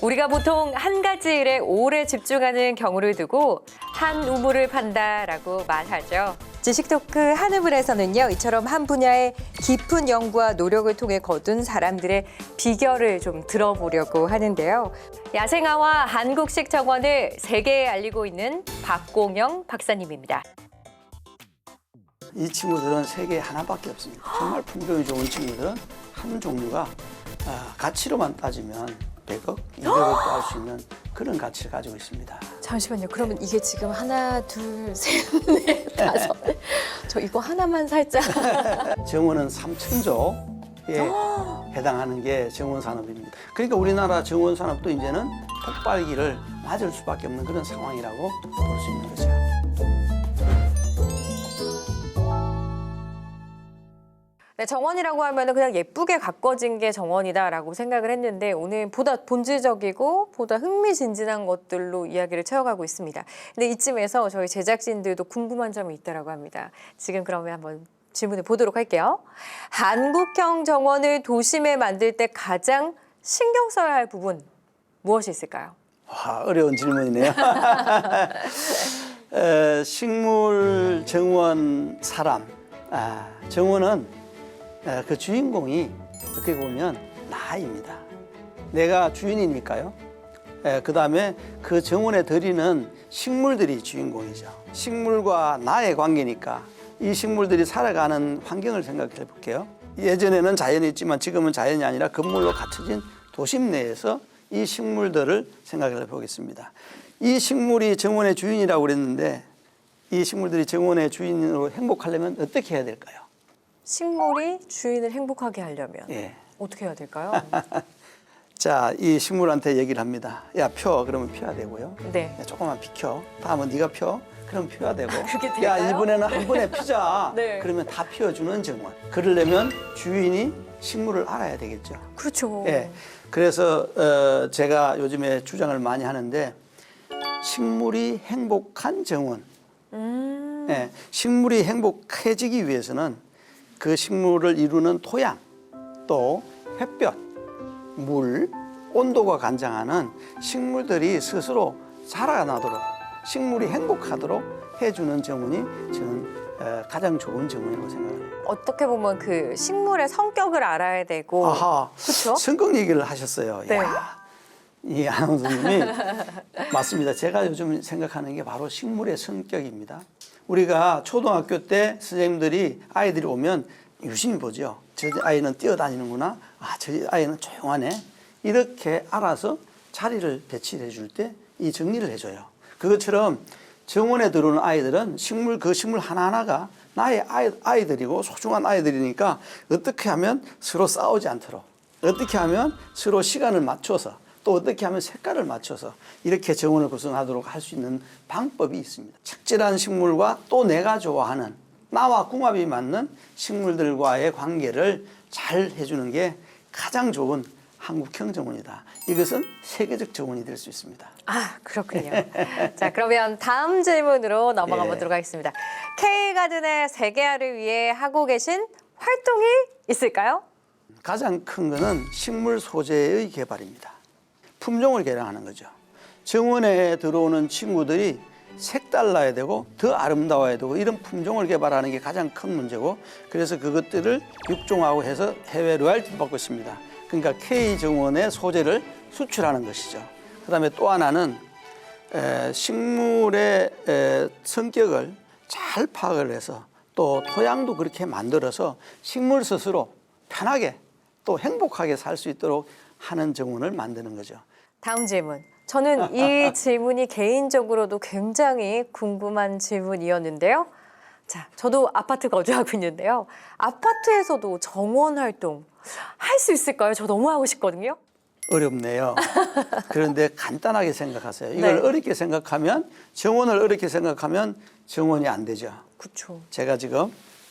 우리가 보통 한 가지 일에 오래 집중하는 경우를 두고 한 우물을 판다라고 말하죠. 지식 토크 한우물에서는요, 이처럼 한 분야의 깊은 연구와 노력을 통해 거둔 사람들의 비결을 좀 들어보려고 하는데요. 야생화와 한국식 정원을 세계에 알리고 있는 박공영 박사님입니다. 이 친구들은 세계에 하나밖에 없습니다. 정말 품종이 좋은 친구들은 한 종류가 가치로만 따지면 100억, 200억도 할 수 있는 그런 가치를 가지고 있습니다. 잠시만요. 그러면 이게 지금 하나, 둘, 셋, 넷, 다섯. 저 이거 하나만 살짝. 정원은 3,000조에 해당하는 게 정원 산업입니다. 그러니까 우리나라 정원 산업도 이제는 폭발기를 맞을 수밖에 없는 그런 상황이라고 볼 수 있는 거죠. 네, 정원이라고 하면 그냥 예쁘게 가꿔진 게 정원이다라고 생각을 했는데 오늘 보다 본질적이고 보다 흥미진진한 것들로 이야기를 채워가고 있습니다. 근데 이쯤에서 저희 제작진들도 궁금한 점이 있다라고 합니다. 지금 그러면 한번 질문해 보도록 할게요. 한국형 정원을 도심에 만들 때 가장 신경 써야 할 부분 무엇이 있을까요? 와, 어려운 질문이네요. 식물, 정원, 사람. 정원은 그 주인공이 어떻게 보면 나입니다. 내가 주인이니까요. 그 다음에 그 정원에 들이는 식물들이 주인공이죠. 식물과 나의 관계니까 이 식물들이 살아가는 환경을 생각해 볼게요. 예전에는 자연이 있지만 지금은 자연이 아니라 건물로 갖춰진 도심 내에서 이 식물들을 생각해 보겠습니다. 이 식물이 정원의 주인이라고 그랬는데 이 식물들이 정원의 주인으로 행복하려면 어떻게 해야 될까요? 식물이 주인을 행복하게 하려면 어떻게 해야 될까요? 자, 이 식물한테 얘기를 합니다. 야, 펴. 그러면 펴야 되고요. 네. 야, 조금만 비켜. 다음은 네가 펴. 그럼 펴야 되고. 그게 될까요? 야, 이번에는 한 번에 피자. 네. 그러면 다 피워주는 정원. 그러려면 주인이 식물을 알아야 되겠죠. 그렇죠. 예. 그래서 제가 요즘에 주장을 많이 하는데 식물이 행복한 정원. 예. 식물이 행복해지기 위해서는 그 식물을 이루는 토양, 또 햇볕, 물, 온도가 관장하는 식물들이 스스로 살아나도록, 식물이 행복하도록 해주는 정원이 저는 가장 좋은 정원이라고 생각해요. 어떻게 보면 그 식물의 성격을 알아야 되고, 아하, 그렇죠? 성격 얘기를 하셨어요. 네. 야, 이 아나운서님이 맞습니다. 제가 요즘 생각하는 게 바로 식물의 성격입니다. 우리가 초등학교 때 선생님들이 아이들이 오면 유심히 보죠. 저 아이는 뛰어다니는구나. 저 아이는 조용하네. 이렇게 알아서 자리를 배치해 줄 때 이 정리를 해줘요. 그것처럼 정원에 들어오는 아이들은 그 식물 하나하나가 나의 아이들이고 소중한 아이들이니까 어떻게 하면 서로 싸우지 않도록, 어떻게 하면 서로 시간을 맞춰서, 또 어떻게 하면 색깔을 맞춰서 이렇게 정원을 구성하도록 할 수 있는 방법이 있습니다. 착질한 식물과 또 내가 좋아하는 나와 궁합이 맞는 식물들과의 관계를 잘 해주는 게 가장 좋은 한국형 정원이다. 이것은 세계적 정원이 될 수 있습니다. 아, 그렇군요. 자, 그러면 다음 질문으로 넘어가 보도록 하겠습니다. K가든의 세계화를 위해 하고 계신 활동이 있을까요? 가장 큰 거는 식물 소재의 개발입니다. 품종을 개량하는 거죠. 정원에 들어오는 친구들이 색달라야 되고 더 아름다워야 되고 이런 품종을 개발하는 게 가장 큰 문제고, 그래서 그것들을 육종하고 해서 해외 로열티를 받고 있습니다. 그러니까 K정원의 소재를 수출하는 것이죠. 그다음에 또 하나는 식물의 성격을 잘 파악을 해서 또 토양도 그렇게 만들어서 식물 스스로 편하게 또 행복하게 살 수 있도록 하는 정원을 만드는 거죠. 다음 질문. 저는 이 질문이 개인적으로도 굉장히 궁금한 질문이었는데요. 자, 저도 아파트 거주하고 있는데요. 아파트에서도 정원 활동 할 수 있을까요? 저 너무 하고 싶거든요. 어렵네요. 그런데 간단하게 생각하세요. 이걸 네. 어렵게 생각하면, 정원을 어렵게 생각하면 정원이 안 되죠. 그렇죠. 제가 지금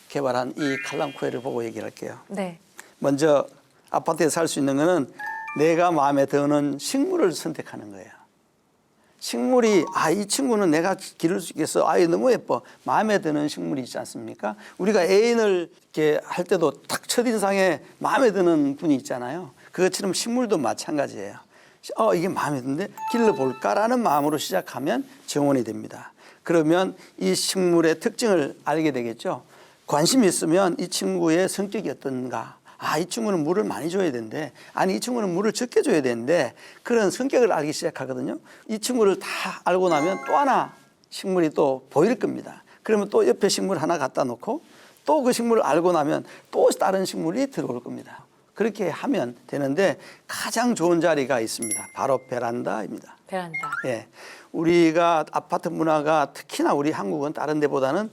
개발한 이 칼럼쿠에를 보고 얘기를 할게요. 네. 먼저 아파트에 살 수 있는 거는 내가 마음에 드는 식물을 선택하는 거예요. 식물이 이 친구는 내가 기를 수 있겠어. 너무 예뻐. 마음에 드는 식물이 있지 않습니까? 우리가 애인을 이렇게 할 때도 딱 첫인상에 마음에 드는 분이 있잖아요. 그것처럼 식물도 마찬가지예요. 이게 마음에 드는데 길러볼까라는 마음으로 시작하면 정원이 됩니다. 그러면 이 식물의 특징을 알게 되겠죠. 관심이 있으면 이 친구의 성격이 어떤가. 이 친구는 물을 많이 줘야 되는데, 아니, 이 친구는 물을 적게 줘야 되는데, 그런 성격을 알기 시작하거든요. 이 친구를 다 알고 나면 또 하나 식물이 또 보일 겁니다. 그러면 또 옆에 식물 하나 갖다 놓고 또 그 식물을 알고 나면 또 다른 식물이 들어올 겁니다. 그렇게 하면 되는데 가장 좋은 자리가 있습니다. 바로 베란다입니다. 베란다. 예. 우리가 아파트 문화가 특히나 우리 한국은 다른 데보다는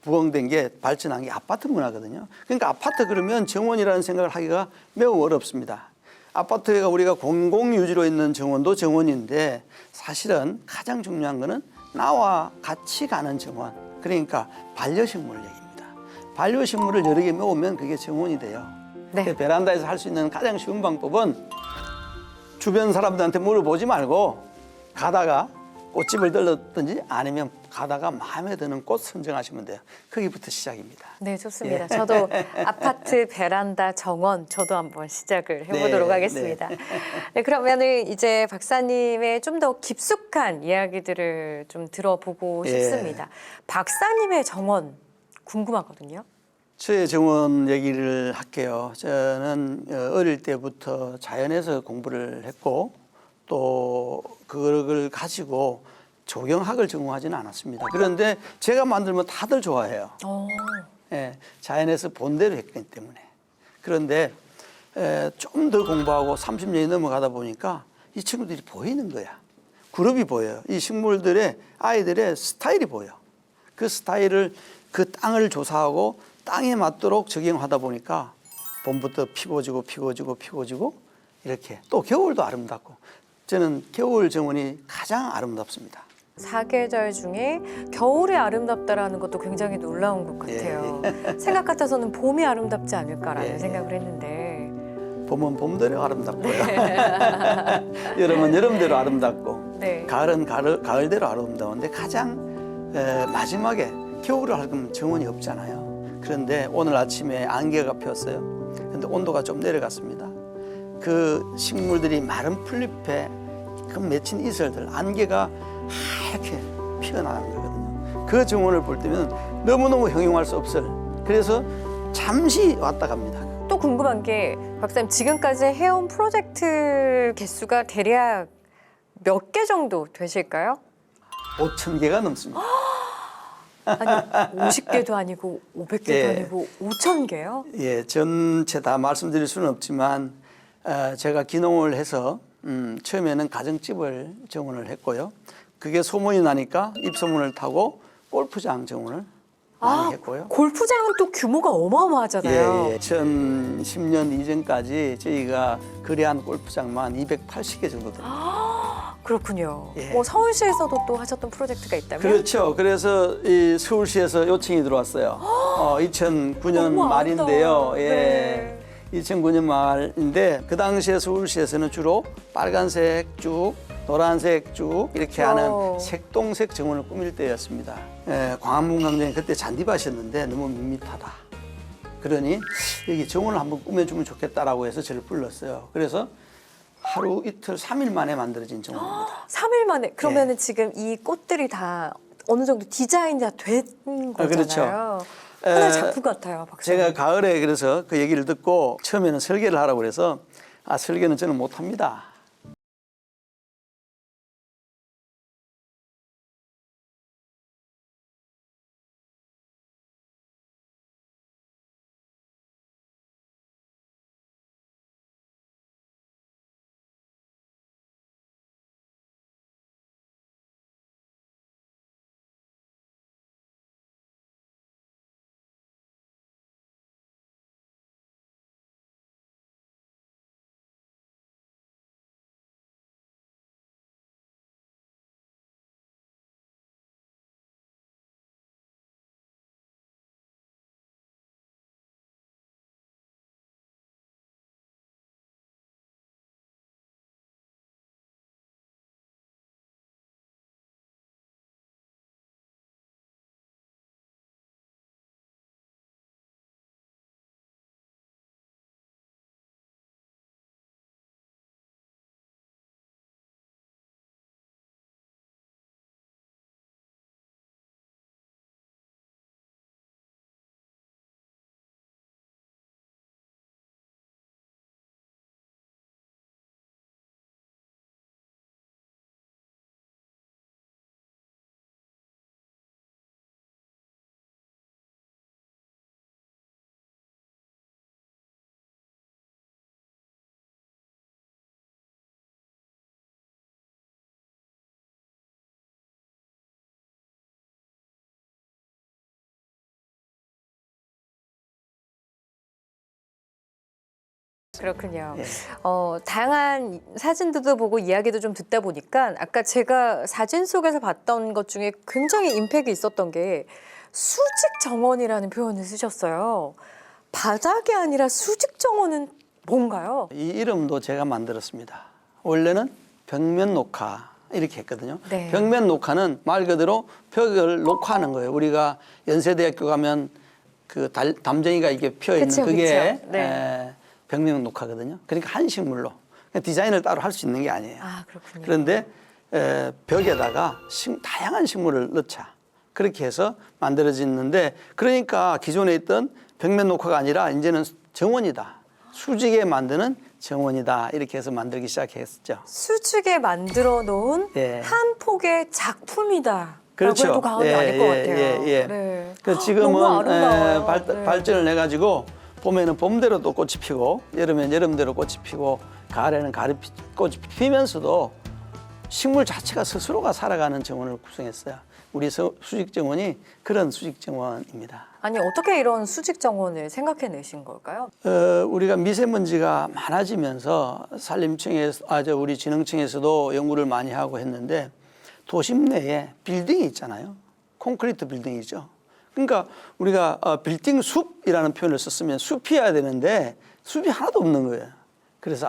부흥된 게 발전한 게 아파트 문화거든요. 그러니까 아파트 그러면 정원이라는 생각을 하기가 매우 어렵습니다. 아파트가 우리가 공공유지로 있는 정원도 정원인데 사실은 가장 중요한 거는 나와 같이 가는 정원. 그러니까 반려식물 얘기입니다. 반려식물을 여러 개 모으면 그게 정원이 돼요. 네. 베란다에서 할 수 있는 가장 쉬운 방법은 주변 사람들한테 물어보지 말고 가다가 꽃집을 들렀든지 아니면 가다가 마음에 드는 꽃 선정하시면 돼요. 거기부터 시작입니다. 네, 좋습니다. 저도 아파트 베란다 정원 저도 한번 시작을 해보도록 하겠습니다. 네, 그러면은 이제 박사님의 좀 더 깊숙한 이야기들을 좀 들어보고 싶습니다. 박사님의 정원 궁금하거든요. 저의 정원 얘기를 할게요. 저는 어릴 때부터 자연에서 공부를 했고 또 그걸 가지고 조경학을 전공하지는 않았습니다. 그런데 제가 만들면 다들 좋아해요. 예, 자연에서 본대로 했기 때문에. 그런데 좀 더 공부하고 30년이 넘어가다 보니까 이 친구들이 보이는 거야. 그룹이 보여요. 이 식물들의 아이들의 스타일이 보여. 그 스타일을 그 땅을 조사하고 땅에 맞도록 적용하다 보니까 봄부터 피고지고 이렇게 또 겨울도 아름답고 저는 겨울 정원이 가장 아름답습니다. 사계절 중에 겨울이 아름답다라는 것도 굉장히 놀라운 것 같아요. 생각 같아서는 봄이 아름답지 않을까라는 생각을 했는데 봄은 봄대로 아름답고요. 여름은 여름대로 아름답고 네. 가을은 가을대로 아름다운데 가장 마지막에 겨울을 하면 정원이 없잖아요. 그런데 오늘 아침에 안개가 폈어요. 그런데 온도가 좀 내려갔습니다. 그 식물들이 마른 풀잎에 그 맺힌 이슬들 안개가 하얗게 피어나는 거거든요. 그 정원을 볼 때면 너무너무 형용할 수 없어요. 그래서 잠시 왔다 갑니다. 또 궁금한 게 박사님 지금까지 해온 프로젝트 개수가 대략 몇 개 정도 되실까요? 5,000개가 넘습니다. 아니 50개도 아니고 500개도 예. 아니고 5,000개요? 예, 전체 다 말씀드릴 수는 없지만 제가 기농을 해서 처음에는 가정집을 정원을 했고요. 그게 소문이 나니까 입소문을 타고 골프장 정원을 많이 했고요. 골프장은 또 규모가 어마어마하잖아요. 예, 2010년 이전까지 저희가 거래한 골프장만 280개 정도 됩니다. 그렇군요. 예. 서울시에서도 또 하셨던 프로젝트가 있다면? 그렇죠. 그래서 이 서울시에서 요청이 들어왔어요. 2009년 너무 말인데요. 아름다워요. 예. 네. 2009년 말인데 그 당시에 서울시에서는 주로 빨간색 쭉, 노란색 쭉 이렇게 하는 색동색 정원을 꾸밀 때였습니다. 예, 광화문 광장에 그때 잔디밭이었는데 너무 밋밋하다. 그러니 여기 정원을 한번 꾸며주면 좋겠다라고 해서 저를 불렀어요. 그래서 하루 이틀 3일 만에 만들어진 정원입니다. 3일 만에. 그러면은 지금 이 꽃들이 다 어느 정도 디자인이 다 된 거잖아요. 그렇죠. 하나의 작품 같아요, 박사님. 제가 가을에 그래서 그 얘기를 듣고 처음에는 설계를 하라고 그래서 설계는 저는 못합니다. 그렇군요. 예. 다양한 사진들도 보고 이야기도 좀 듣다 보니까 아까 제가 사진 속에서 봤던 것 중에 굉장히 임팩이 있었던 게 수직 정원이라는 표현을 쓰셨어요. 바닥이 아니라 수직 정원은 뭔가요? 이 이름도 제가 만들었습니다. 원래는 벽면 녹화 이렇게 했거든요. 네. 벽면 녹화는 말 그대로 벽을 녹화하는 거예요. 우리가 연세대학교 가면 그 담쟁이가 이게 피어 있는 그쵸, 그게 그쵸. 네. 벽면 녹화거든요. 그러니까 한 식물로 디자인을 따로 할 수 있는 게 아니에요. 아, 그렇군요. 그런데 벽에다가 다양한 식물을 넣자. 그렇게 해서 만들어졌는데 그러니까 기존에 있던 벽면 녹화가 아니라 이제는 정원이다. 수직에 만드는 정원이다. 이렇게 해서 만들기 시작했죠. 수직에 만들어 놓은 예. 한 폭의 작품이다. 그렇죠. 라고 해도 과언이 아닐 것 같아요. 네. 그래서 너무 지금은 아름다워요. 네. 발전을 해가지고 봄에는 봄대로 또 꽃이 피고 여름엔 여름대로 꽃이 피고 가을에는 가을 꽃이 피면서도 식물 자체가 스스로가 살아가는 정원을 구성했어요. 우리 수직 정원이 그런 수직 정원입니다. 아니 어떻게 이런 수직 정원을 생각해내신 걸까요? 우리가 미세먼지가 많아지면서 산림청에서 우리 진흥청에서도 연구를 많이 하고 했는데 도심 내에 빌딩이 있잖아요. 콘크리트 빌딩이죠. 그러니까 우리가 빌딩 숲이라는 표현을 썼으면 숲이어야 되는데 숲이 하나도 없는 거예요. 그래서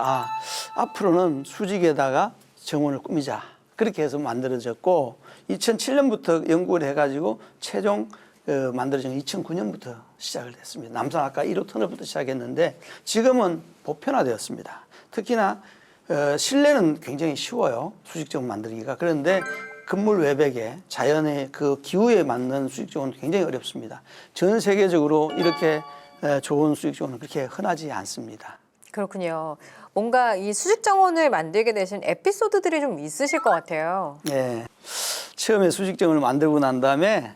앞으로는 수직에다가 정원을 꾸미자. 그렇게 해서 만들어졌고 2007년부터 연구를 해가지고 최종 만들어진 2009년부터 시작을 했습니다. 남산 아까 1호 터널부터 시작했는데 지금은 보편화되었습니다. 특히나 실내는 굉장히 쉬워요. 수직정원 만들기가. 그런데 건물 외벽에 자연의 그 기후에 맞는 수직정원은 굉장히 어렵습니다. 전 세계적으로 이렇게 좋은 수직정원은 그렇게 흔하지 않습니다. 그렇군요. 뭔가 이 수직 정원을 만들게 되신 에피소드들이 좀 있으실 것 같아요. 예. 처음에 수직정원을 만들고 난 다음에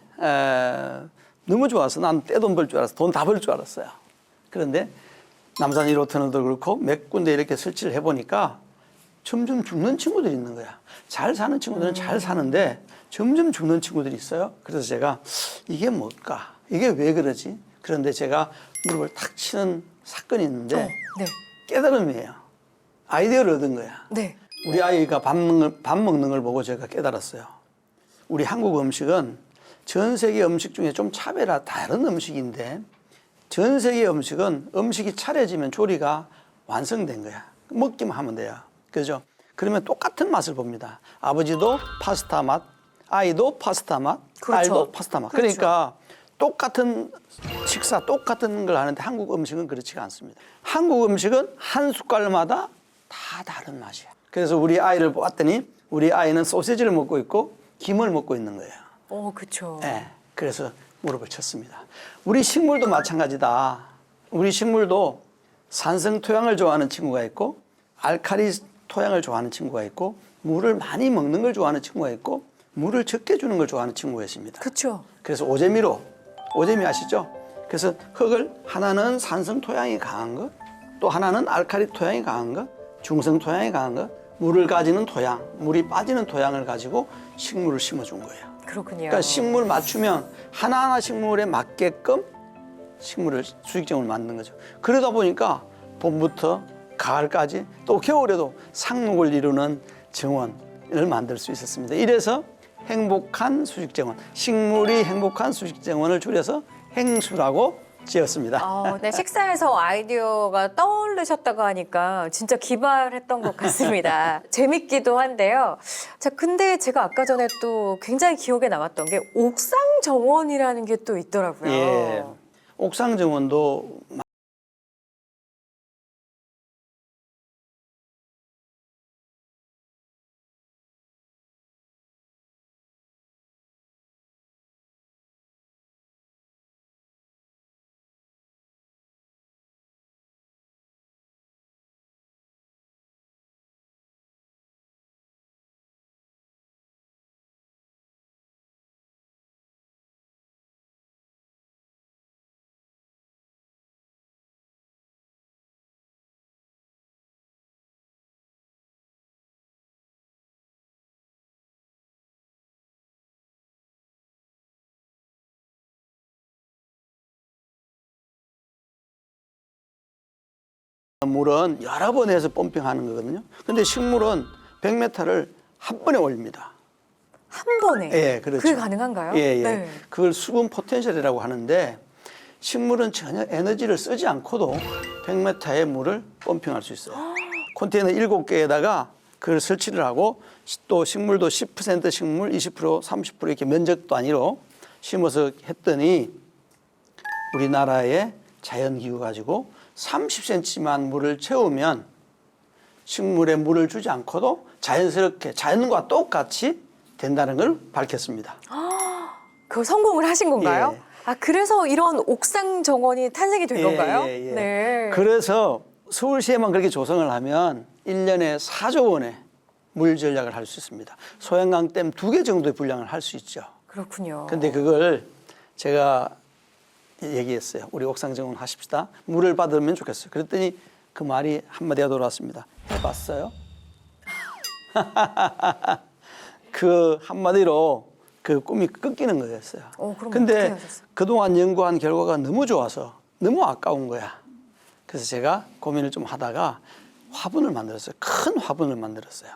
너무 좋아서 난 떼돈 벌 줄 알았어. 돈 다 벌 줄 알았어요. 그런데 남산 1호 터널도 그렇고 몇 군데 이렇게 설치를 해보니까 점점 죽는 친구들이 있는 거야. 잘 사는 친구들은 잘 사는데 점점 죽는 친구들이 있어요. 그래서 제가 이게 뭘까? 이게 왜 그러지? 그런데 제가 무릎을 탁 치는 사건이 있는데 네. 깨달음이에요. 아이디어를 얻은 거야. 네. 우리 아이가 밥 먹는 걸 보고 제가 깨달았어요. 우리 한국 음식은 전 세계 음식 중에 좀 차별화 다른 음식인데 전 세계 음식은 음식이 차려지면 조리가 완성된 거야. 먹기만 하면 돼요. 그죠? 그러면 똑같은 맛을 봅니다. 아버지도 파스타 맛, 아이도 파스타 맛, 그렇죠. 딸도 파스타 맛. 그렇죠. 그러니까 똑같은 식사, 똑같은 걸 하는데 한국 음식은 그렇지가 않습니다. 한국 음식은 한 숟갈마다 다 다른 맛이야. 그래서 우리 아이를 보았더니 우리 아이는 소시지를 먹고 있고 김을 먹고 있는 거예요. 그렇죠. 네, 그래서 무릎을 쳤습니다. 우리 식물도 마찬가지다. 우리 식물도 산성 토양을 좋아하는 친구가 있고 알칼리 토양을 좋아하는 친구가 있고 물을 많이 먹는 걸 좋아하는 친구가 있고 물을 적게 주는 걸 좋아하는 친구가 있습니다. 그렇죠. 그래서 오재미 아시죠? 그래서 흙을 하나는 산성 토양이 강한 것, 또 하나는 알칼리 토양이 강한 것, 중성 토양이 강한 것, 물을 가지는 토양, 물이 빠지는 토양을 가지고 식물을 심어준 거예요. 그렇군요. 그러니까 식물 맞추면 하나하나 식물에 맞게끔 식물을 수직정원을 만든 거죠. 그러다 보니까 봄부터 가을까지 또 겨울에도 상록을 이루는 정원을 만들 수 있었습니다. 이래서 행복한 수직정원, 식물이 행복한 수직정원을 줄여서 행수라고 지었습니다. 네, 식사에서 아이디어가 떠오르셨다고 하니까 진짜 기발했던 것 같습니다. 재밌기도 한데요. 자, 근데 제가 아까 전에 또 굉장히 기억에 남았던 게 옥상 정원이라는 게 또 있더라고요. 예, 옥상 정원도 물은 여러 번 해서 펌핑하는 거거든요. 근데 식물은 100m를 한 번에 올립니다. 한 번에. 예, 그렇죠. 그게 가능한가요? 예, 예. 네. 그걸 수분 포텐셜이라고 하는데 식물은 전혀 에너지를 쓰지 않고도 100m의 물을 펌핑할 수 있어요. 컨테이너 7개에다가 그걸 설치를 하고 또 식물도 10% 식물, 20%, 30% 이렇게 면적 단위로 심어서 했더니 우리나라의 자연기후 가지고 30cm만 물을 채우면 식물에 물을 주지 않고도 자연스럽게 자연과 똑같이 된다는 걸 밝혔습니다. 그 성공을 하신 건가요? 예. 아, 그래서 이런 옥상 정원이 탄생이 된 건가요? 예. 네. 그래서 서울시에만 그렇게 조성을 하면 1년에 4조 원의 물 전략을 할 수 있습니다. 소양강댐 2개 정도의 분량을 할 수 있죠. 그렇군요. 근데 그걸 제가 얘기했어요. 우리 옥상 정원 하십시다. 물을 받으면 좋겠어요. 그랬더니 그 말이 한마디가 돌아왔습니다. 해봤어요? 그 한마디로 그 꿈이 끊기는 거였어요. 그럼 어떻게 근데 하셨어요? 그동안 연구한 결과가 너무 좋아서 너무 아까운 거야. 그래서 제가 고민을 좀 하다가 화분을 만들었어요. 큰 화분을 만들었어요.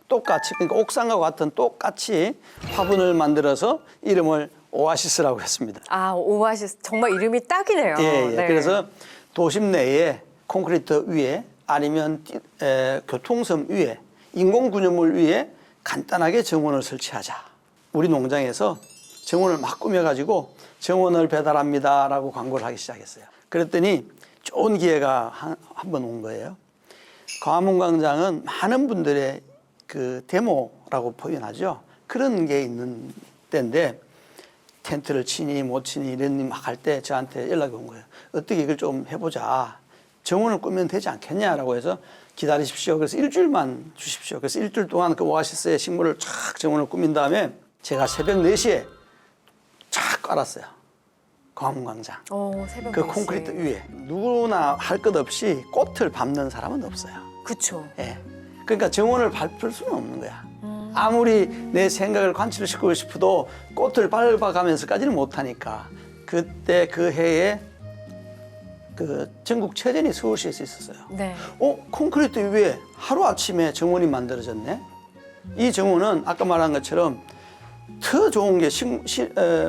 똑같이, 그러니까 옥상과 같은 똑같이 화분을 만들어서 이름을 오아시스라고 했습니다. 아, 오아시스. 정말 이름이 딱이네요. 예. 네. 그래서 도심 내에 콘크리트 위에 아니면 교통섬 위에 인공구조물 위에 간단하게 정원을 설치하자. 우리 농장에서 정원을 막 꾸며가지고 정원을 배달합니다라고 광고를 하기 시작했어요. 그랬더니 좋은 기회가 한 번 온 거예요. 광화문광장은 많은 분들의 그 데모라고 표현하죠. 그런 게 있는 때인데 텐트를 치니 못 치니 이런 막 할 때 저한테 연락이 온 거예요. 어떻게 이걸 좀 해보자. 정원을 꾸면 되지 않겠냐라고 해서 기다리십시오. 그래서 일주일만 주십시오. 그래서 일주일 동안 그 오아시스의 식물을 쫙 정원을 꾸민 다음에 제가 새벽 4시에 쫙 깔았어요. 광화문광장. 새벽 그 4시. 콘크리트 위에 누구나 할 것 없이 꽃을 밟는 사람은 없어요. 그쵸. 예. 그러니까 정원을 밟을 수는 없는 거야. 아무리 내 생각을 관철시키고 싶어도 꽃을 밟아가면서까지는 못하니까 그때 그 해에 그 전국체전이 서울시에서 있었어요. 네. 콘크리트 위에 하루아침에 정원이 만들어졌네. 이 정원은 아까 말한 것처럼 더 좋은 게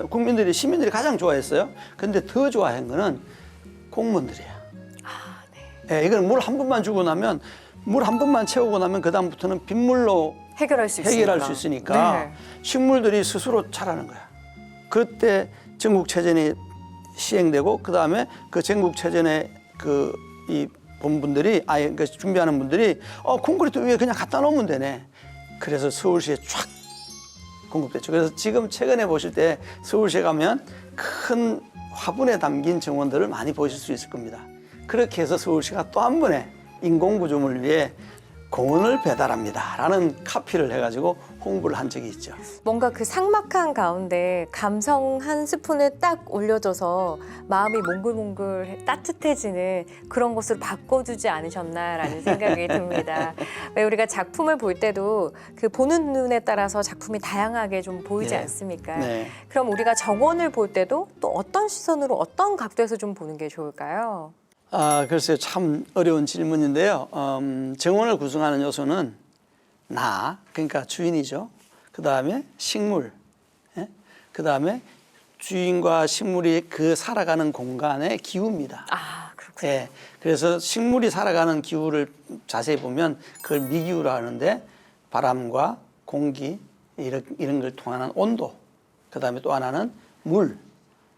국민들이 시민들이 가장 좋아했어요. 근데 더 좋아한 거는 공무원들이야. 아, 네. 예, 이건 물 한 번만 주고 나면 물 한 번만 채우고 나면 그 다음부터는 빗물로 해결할 수 있으니까 네. 식물들이 스스로 자라는 거야. 그때 전국체전이 시행되고 그 다음에 그 전국체전에 그 이 본분들이 그 준비하는 분들이 콘크리트 위에 그냥 갖다 놓으면 되네. 그래서 서울시에 쫙 공급됐죠. 그래서 지금 최근에 보실 때 서울시에 가면 큰 화분에 담긴 정원들을 많이 보실 수 있을 겁니다. 그렇게 해서 서울시가 또 한 번에 인공구조물 위에 공원을 배달합니다 라는 카피를 해가지고 홍보를 한 적이 있죠. 뭔가 그 삭막한 가운데 감성 한 스푼을 딱 올려줘서 마음이 몽글몽글 따뜻해지는 그런 것으로 바꿔주지 않으셨나라는 생각이 듭니다. 왜 우리가 작품을 볼 때도 그 보는 눈에 따라서 작품이 다양하게 좀 보이지 네. 않습니까? 네. 그럼 우리가 정원을 볼 때도 또 어떤 시선으로 어떤 각도에서 좀 보는 게 좋을까요? 글쎄요. 참 어려운 질문인데요. 정원을 구성하는 요소는 그러니까 주인이죠. 그 다음에 식물, 예? 그 다음에 주인과 식물이 그 살아가는 공간의 기후입니다. 아, 그렇군요. 예. 그래서 식물이 살아가는 기후를 자세히 보면 그걸 미기후라 하는데 바람과 공기 이런 걸 통하는 온도, 그 다음에 또 하나는 물,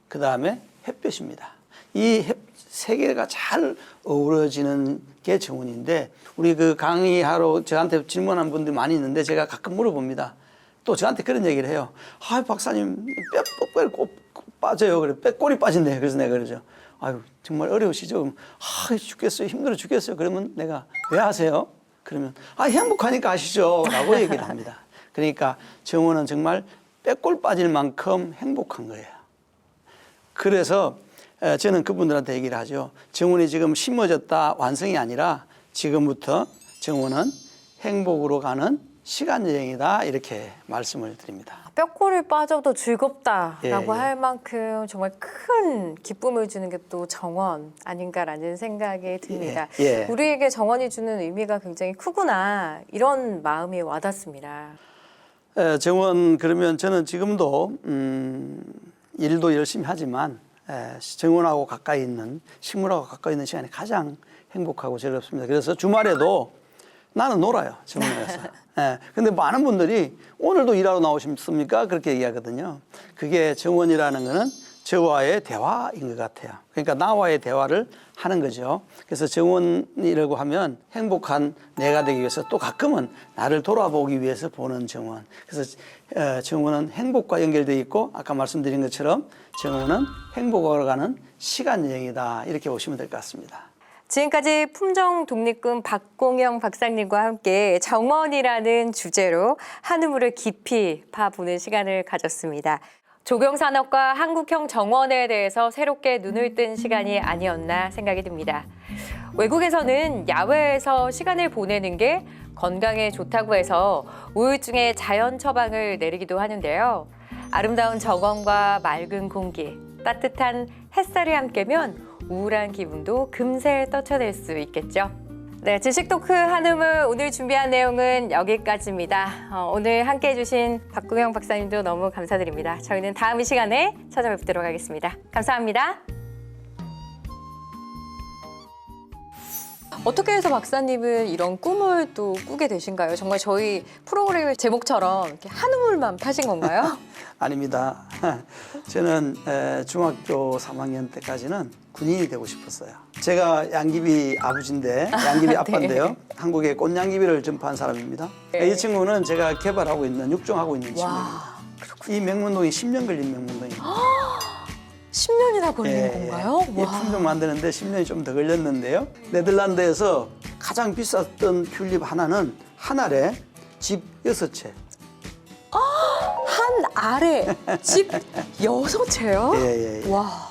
그 다음에 햇볕입니다. 이 세 개가 잘 어우러지는 게 정원인데 우리 그 강의하러 저한테 질문한 분들이 많이 있는데 제가 가끔 물어봅니다. 또 저한테 그런 얘기를 해요. 박사님 뼈 빠져요. 그래 뼈골이 빠진대. 그래서 내가 그러죠. 아유 정말 어려우시죠? 죽겠어요. 힘들어 죽겠어요. 그러면 내가 왜 하세요? 그러면 행복하니까 하시죠. 라고 얘기를 합니다. 그러니까 정원은 정말 뼈골 빠질 만큼 행복한 거예요. 그래서 저는 그분들한테 얘기를 하죠. 정원이 지금 심어졌다 완성이 아니라 지금부터 정원은 행복으로 가는 시간 여행이다 이렇게 말씀을 드립니다. 뼈골이 빠져도 즐겁다라고 예, 예. 할 만큼 정말 큰 기쁨을 주는 게 또 정원 아닌가라는 생각이 듭니다. 예. 우리에게 정원이 주는 의미가 굉장히 크구나 이런 마음이 와닿습니다. 정원 그러면 저는 지금도 일도 열심히 하지만 정원하고 가까이 있는 식물하고 가까이 있는 시간이 가장 행복하고 즐겁습니다. 그래서 주말에도 나는 놀아요, 정원에서. 근데 많은 분들이 오늘도 일하러 나오셨습니까? 그렇게 얘기하거든요. 그게 정원이라는 거는 저와의 대화인 것 같아요. 그러니까 나와의 대화를 하는 거죠. 그래서 정원이라고 하면 행복한 내가 되기 위해서 또 가끔은 나를 돌아보기 위해서 보는 정원. 그래서 정원은 행복과 연결되어 있고 아까 말씀드린 것처럼 정원은 행복으로 가는 시간 여행이다. 이렇게 보시면 될 것 같습니다. 지금까지 품종 독립군 박공영 박사님과 함께 정원이라는 주제로 한우물을 깊이 파보는 시간을 가졌습니다. 조경산업과 한국형 정원에 대해서 새롭게 눈을 뜬 시간이 아니었나 생각이 듭니다. 외국에서는 야외에서 시간을 보내는 게 건강에 좋다고 해서 우울증의 자연 처방을 내리기도 하는데요. 아름다운 정원과 맑은 공기, 따뜻한 햇살이 함께면 우울한 기분도 금세 떨쳐낼 수 있겠죠. 네, 지식토크 한우물 오늘 준비한 내용은 여기까지입니다. 오늘 함께해 주신 박공영 박사님도 너무 감사드립니다. 저희는 다음 이 시간에 찾아뵙도록 하겠습니다. 감사합니다. 어떻게 해서 박사님은 이런 꿈을 또 꾸게 되신가요? 정말 저희 프로그램 제목처럼 이렇게 한우물만 파신 건가요? 아닙니다. 저는 중학교 3학년 때까지는 군인이 되고 싶었어요. 제가 양귀비 아버지인데 양귀비 아빠인데요. 한국에 꽃양귀비를 전파한 사람입니다. 네. 이 친구는 제가 개발하고 있는 육종하고 있는 친구입니다. 와, 이 명문동이 10년 걸린 명문동입니다. 10년이나 걸린 건가요? 이 품종 만드는데 10년이 좀 더 걸렸는데요. 네덜란드에서 가장 비쌌던 튤립 하나는 한 알에 집 6채. 한 알에 집 6채요? 예. 와.